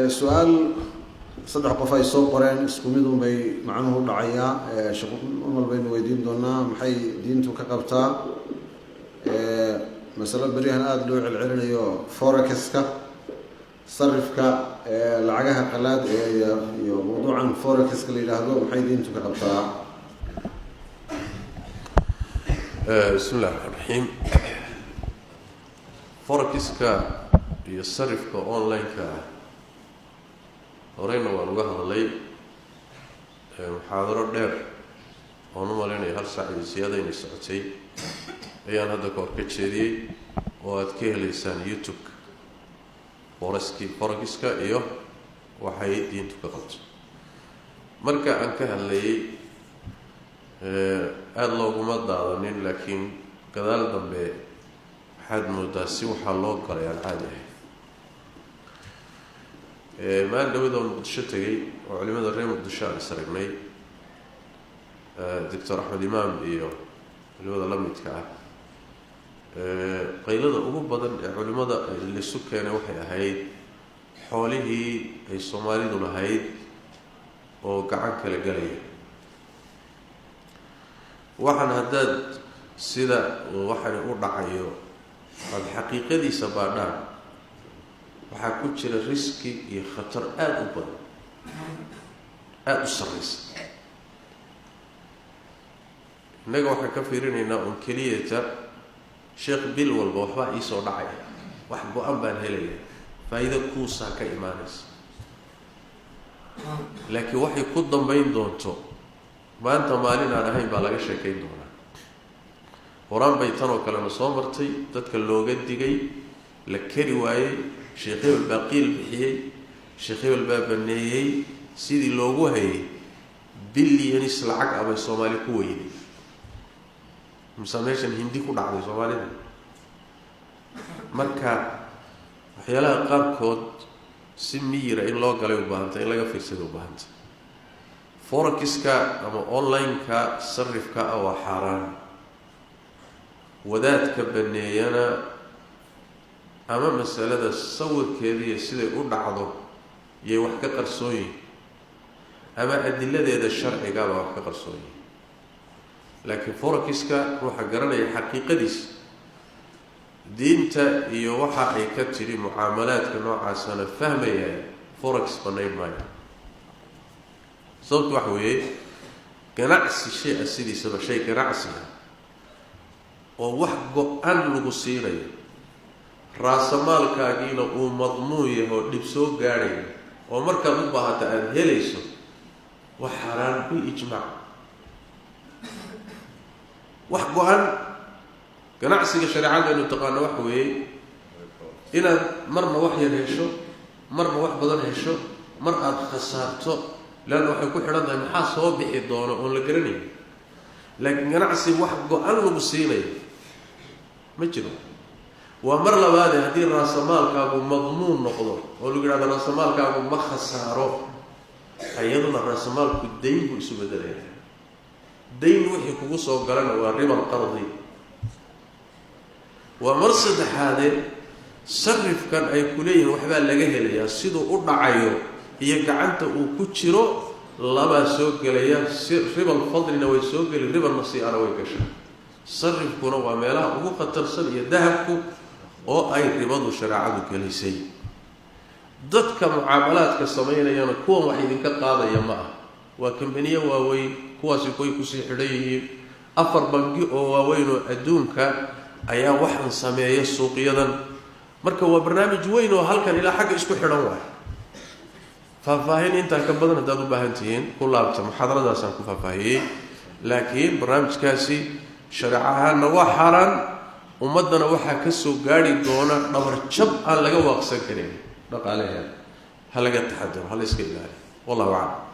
سؤال صدح قفاي سوق قرين اسكوميدون بي معنه دعيا شغل أمر بين ويدين دونا محي دينتو كقبتا مثلا بريهن آدلو العلنيو فوركسكا صرفكا لعجها قلاد موضوعا فوركسكا اللي لهذو محي دينتو كقبتا. بسم الله الرحمن الرحيم. فوركسكا يصرفكا أونلاين كا horeyna waan uga hadlay muxaadaro dheer oo numalenay hal saac iyo siyaadayna socotay ayaan hadda ka hor ka jeediyey oo aad ka helaysaan YouTube forexiska iyo waxay diintu ka qabto marka aan ka hadlayay aad looguma daadanin laakiin gadaal dambe waxaad moodaa si waxaa loo galay aan caadi ahayn ما ندوده المقدشة تجي وعلماء الرئيم المقدشة السرقني دكتور أحمد إمام إيوه علماء لم يتكعب قيل هذا أبو بدن علماء اللي سكان وحي هيد حوله الصومالي دون هيد وقعك لجلية وحن هداد سيدا وحن أورد عيو الحقيقة دي سبعنا waxaa ku jira riski iyo khatar aad u badan aad u sareysa inaga waxaan ka fiirinaynaa un keliyata sheekh bil walba waxbaa ii soo dhacaya wax go-an baan helaya faa'iido kuusaa ka imaanaysa laakiin waxay ku dambayn doonto maanta maalin aan ahayn baa laga sheekayn doonaa horaan bay tan oo kalena soo martay dadka looga digay la kari waayey شيخي الباقيل بحيي شيخي البابنيي سيدي لوغو هي بليون سلعك ابي الصومالي كويني مساميشن هندي كو دعدي صومالي marka waxyaalaha qaarkood si miyir in loo galay u baahantay in laga fiirsado u baahantay forexiska ama online ka sarifka waa xaraan wadaadka baneeyana ama masalada sawirkeedii siday u dhacdo iyo wax ka qarsooyin ama adiladeeda sharciga wax ka qarsooyin laakiin forexiska ruuxa garanaya xaqiiqadiisa diinta iyo waxa ay ka tiri mucaamalaadka noocaasana fahmaya forex banay maayo sababtu waxa weeye ganacsi shay asidiisa shay ganacsi oo wax go-an lagu siinayo raasamaalkaagiina uu madmuun yahay oo dhib soo gaadhay oo markaad u baahata aad helayso wax xaraan bil ijmaac wax go-an ganacsiga shareecada inuu taqaano wax weeye inaad marna wax yar hesho marna wax badan hesho mar aad khasaarto laana waxay ku xidhan tahay maxaa soo bixi doono oon la garanayn laakiin ganacsi wax go-an lagu siinayo ma jiro waa mar labaad haddii raasamaalkaagu madmuun noqdo oo lagu yidhahdo raasamaalkaagu ma khasaaro ayaduna raasamaalku dayn buu isu bedelaya dayn wixii kugu soo galana waa riba qardi waa mar saddexaade sarifkan ay ku leeyihiin waxbaa laga helayaa siduu u dhacayo iyo gacanta uu ku jiro labaa soo gelaya ribal fadlina way soo geli ribal nasii'ana way gashaa sarifkuna waa meelaha ugu khatarsan iyo dahabku oo ay ribadu shareecadu galisay dadka mucaamalaadka sameynayana kuwan wax idinka qaadaya ma ah waa kambaniyo waaweyn kuwaasi koy kusii xidhan yihiin afar bangi oo waaweyn oo adduunka ayaa waxaan sameeya suuqyadan marka waa barnaamij weyn oo halkan ilaa xagga isku xidhan waay faahfaahin intaa ka badan haddaad u baahan tihiin ku laabta muxaadaradaasaan ku faahfaahiyey laakiin barnaamijkaasi shareec ahaanna waa xaaraan ummadana waxaa ka soo gaari doona dhabar jab aan laga waaqsan karin dhaqaalaheeda ha laga taxadaro ha la iska ilaaliyo wallahu aclam